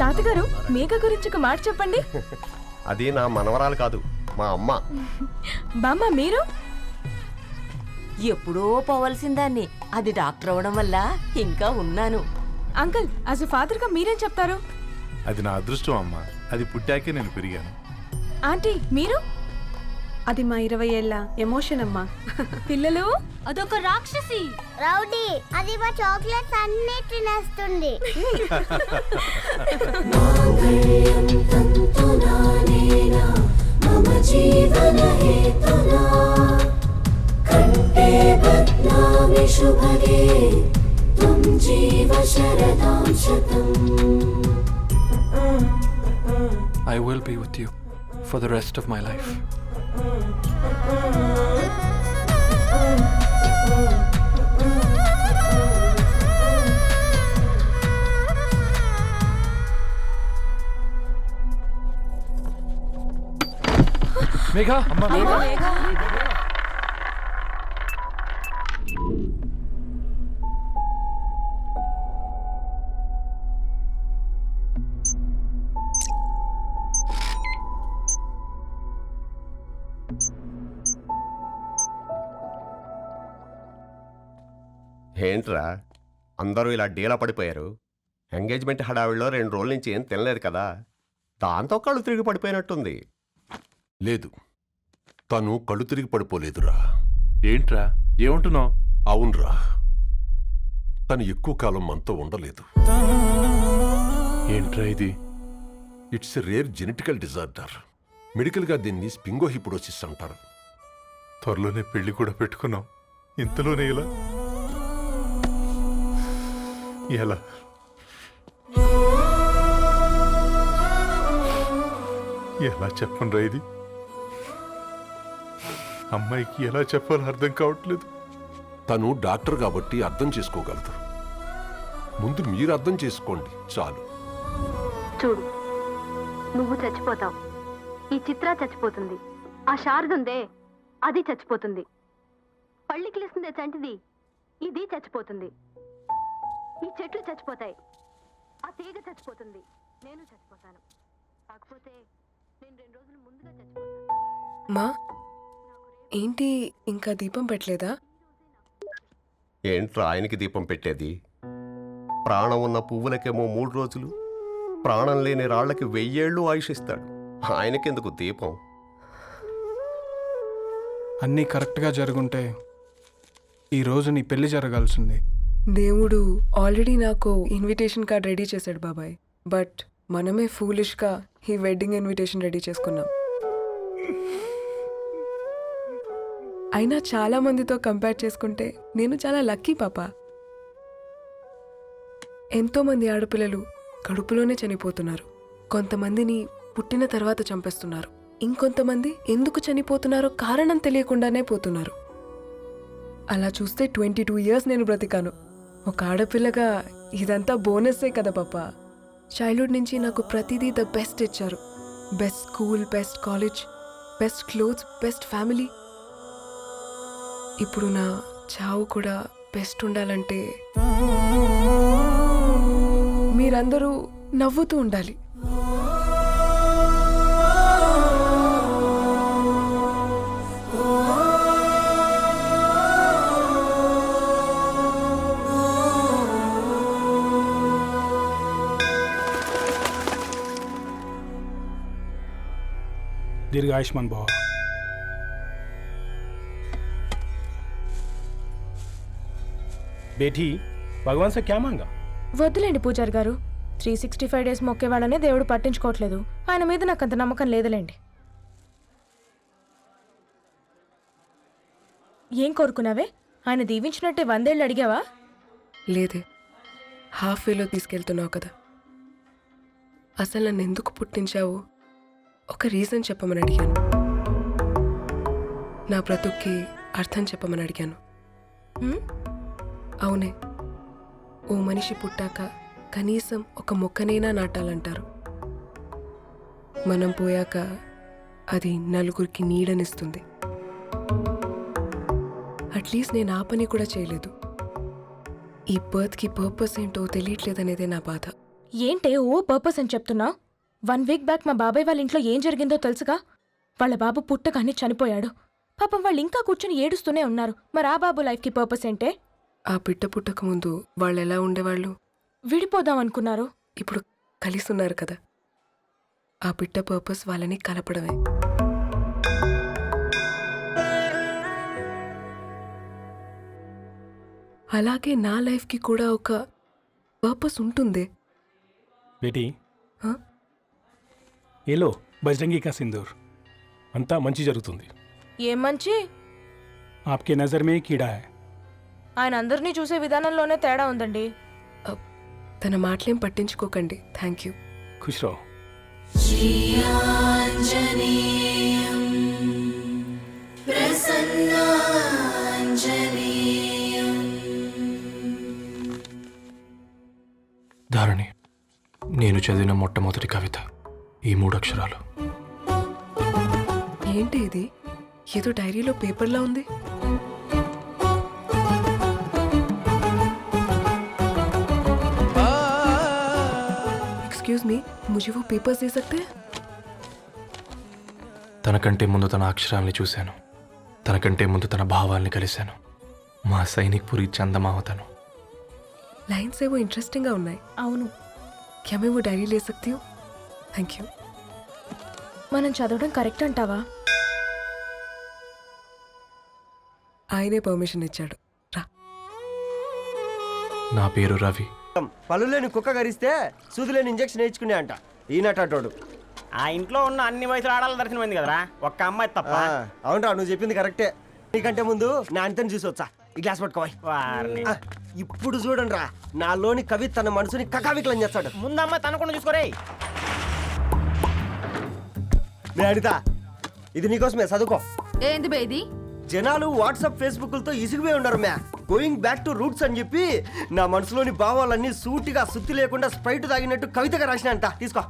తాతగారు మేఘ గురించి ఒక మాట చెప్పండి. అది నా మనవరాలు కాదు, మా అమ్మ. బామ్మ మీరు? ఎప్పుడో పోవలసిందాన్ని, అది డాక్టర్ అవడం వల్ల ఇంకా ఉన్నాను. అంకుల్ యాజ్ ఎ ఫాదర్ గా మీరేం చెప్తారు? అది నా అదృష్టం అమ్మా, అది పుట్టాకే నేను పెరిగాను. ఆంటీ మీరు? అది మా 20 ఏళ్ళ ఎమోషన్ అమ్మా. పిల్లలు అదొక రాక్షసి రౌడీ, అది మా చాక్లెట్స్ అన్ని తినేస్తుంది. I will be with you for the rest of my life. Megha! ఏంట్రా అందరూ ఇలా డీలా పడిపోయారు? ఎంగేజ్మెంట్ హడావిడిలో 2 రోజుల నుంచి ఏం తినలేదు కదా, దాంతో కళ్ళు తిరిగి పడిపోయినట్టుంది. లేదు, తను కళ్ళు తిరిగి పడిపోలేదురా. ఏంట్రా ఏమంటున్నావు? అవునరా, తను ఎక్కువ కాలం మనతో ఉండలేదు. ఏంట్రా ఇది? It's a rare genetical disorder. మెడికల్గా దీన్ని స్పింగోహిపోడోసిస్ అంటారు. త్వరలోనే పెళ్లి కూడా పెట్టుకున్నాం, ఇంతలోనే ఇలా ఎలా? ఎలా చెప్పనురా ఇది? అమ్మాయికి ఎలా చెప్పాలో అర్థం కావట్లేదు. తను డాక్టర్ కాబట్టి అర్థం చేసుకోగలదు. ముందు మీరు అర్థం చేసుకోండి చాలు. చూడు, నువ్వు చచ్చిపోతావు, ఈ చిత్ర చచ్చిపోతుంది, ఆ శారదుందే అది చచ్చిపోతుంది, పళ్ళికిలిస్తుందే చంటిది ఇది చచ్చిపోతుంది, ఈ చెట్లు చచ్చిపోతాయి, ఆ తీగ చచ్చిపోతుంది, నేను చచ్చిపోతాను. కాకపోతే నేను 2 రోజులు ముందుగా చచ్చిపోతాను. మా ఏంటి ఇంకా దీపం పెట్టలేదా? ఏంట్రా ఆయనకి దీపం పెట్టేది? ప్రాణం ఉన్న పువ్వులకేమో 3 రోజులు, ప్రాణం లేని రాళ్లకి 1000 ఏళ్ళు ఆయుషిస్తాడు. ఆయనకెందుకు దీపం? అన్నీ కరెక్ట్గా జరుగుంటే ఈరోజు నీ పెళ్లి జరగాల్సింది. దేవుడు ఆల్రెడీ నాకు ఇన్విటేషన్ కార్డ్ రెడీ చేశాడు బాబాయ్. బట్ మనమే ఫూలిష్గా ఈ వెడ్డింగ్ ఇన్విటేషన్ రెడీ చేసుకున్నాం. అయినా చాలా మందితో కంపేర్ చేసుకుంటే నేను చాలా లక్కీ పాప. ఎంతోమంది ఆడపిల్లలు కడుపులోనే చనిపోతున్నారు, కొంతమందిని పుట్టిన తర్వాత చంపేస్తున్నారు, ఇంకొంతమంది ఎందుకు చనిపోతున్నారో కారణం తెలియకుండానే పోతున్నారు. అలా చూస్తే 22 ఇయర్స్ నేను బ్రతికాను. ఒక ఆడపిల్లగా ఇదంతా బోనస్సే కదా పాప. చైల్డ్హుడ్ నుంచి నాకు ప్రతిదీ ద బెస్ట్ ఇచ్చారు. Best school, best college, best clothes, best family. ఇప్పుడు నా చావు కూడా బెస్ట్ ఉండాలంటే మీరందరూ నవ్వుతూ ఉండాలి. दीर्घ आयुष्मान भव. बेटी भगवान से क्या मांगा? వద్దులేండి పూజారి గారు, 365 డేస్ మొక్కేవాళ్ళనే దేవుడు పట్టించుకోవట్లేదు. ఆయన మీద నాకు అంత నమ్మకం లేదులేండి. ఏం కోరుకున్నావే? ఆయన దీవించినట్టే 100 ఏళ్ళు అడిగావా? లేదే, హాఫ్ వేలో తీసుకెళ్తున్నావు కదా. అసలు నన్ను ఎందుకు పుట్టించావు ఒక రీజన్ చెప్పమని అడిగాను. నా బ్రతుక్కి అర్థం చెప్పమని అడిగాను. అవునే, ఓ మనిషి పుట్టాక కనీసం ఒక మొక్కనైనా నాటాలంటారు. మనం పోయాక అది నలుగురికి నీడనిస్తుంది. అట్లీస్ట్ నేను ఆ పని కూడా చేయలేదు. ఈ బర్త్కి పర్పస్ ఏంటో తెలియట్లేదనేదే నా బాధ. ఏంటే ఓ పర్పస్ అని చెప్తున్నా? 1 వీక్ బ్యాక్ మా బాబాయ్ వాళ్ళ ఇంట్లో ఏం జరిగిందో తెలుసుగా? వాళ్ళ బాబు పుట్టగానే చనిపోయాడు. పాపం వాళ్ళు ఇంకా కూర్చొని ఏడుస్తూనే ఉన్నారు. మరి ఆ బాబు లైఫ్కి పర్పస్ ఏంటే? ఆ బిడ్డ పుట్టక ముందు వాళ్ళు ఎలా ఉండేవాళ్ళు? విడిపోదాం అనుకున్నారు. ఇప్పుడు కలిసి ఉన్నారు కదా. ఆ బిడ్డ పర్పస్ వాళ్ళని కలపడమే. అలాగే నా లైఫ్కి కూడా ఒక పర్పస్ ఉంటుంది. बेटी हाँ? ये लो बजरंगी का सिंदूर अंता मंची जరుగుతుంది. ఏం మంచి? आपके नज़र में कीड़ा है. ఆయన అందరినీ చూసే విధానంలోనే తేడా ఉందండి. తన మాటలేం పట్టించుకోకండి. Thank you. खुश रहो. ధారణి, నేను చదివిన మొట్టమొదటి కవిత ఈ 3 అక్షరాలు. ఏంటి ఇది? ఏదో డైరీలో పేపర్లా ఉంది. एक्सक्यूज मी, मुझे वो पेपर्स दे सकते हैं? తనకంటే ముందు తన అక్షరాల్ని చూశాను. తనకంటే ముందు తన భావాల్ని కలిశాను. మా సైనిక్ పురి చందమావతను. लाइन्स है वो इंटरेस्टिंग గా ఉన్నాయి. అవును, क्या मैं वो डायरी ले सकती हूँ? Thank you. మనం చదవడం కరెక్ట్ అంటావా? ఆయనే పర్మిషన్ ఇచ్చాడు. రా. నా పేరు రవి. పళ్ళులేని కుక్క కరిస్తే సూదులేని ఇంజెక్షన్ వేయించుకునే అంట ఈనటోడు. ఆ ఇంట్లో ఉన్న అన్ని వయసుల ఆడాల దర్శనమైంది కదరా, ఒక్క అమ్మాయి తప్ప. అవునరా, నువ్వు చెప్పింది కరెక్టే. నీకంటే ముందు నా అంతని చూసి వచ్చా. ఈ గ్లాస్ పట్టుకోవాలి. వారిని. ఇప్పుడు చూడండి రా, నాలోని కవి తన మనసుని కకావికలం చేస్తాడు. ముందు అమ్మాయి తనకుండా చూసుకోరే. నేను అడితా, ఇది నీకోసమే, చదువుకో. ఏంది బేది? జనాలు వాట్సాప్ ఫేస్బుక్లతో ఇసిగిపోయి ఉన్నారు మ్యా. గోయింగ్ బ్యాక్ టు రూట్స్ అని చెప్పి నా మనసులోని భావాలన్నీ సూటిగా సుత్తి లేకుండా స్ప్రైట్ తాగినట్టు కవితగా రాసిన అంట. తీసుకో.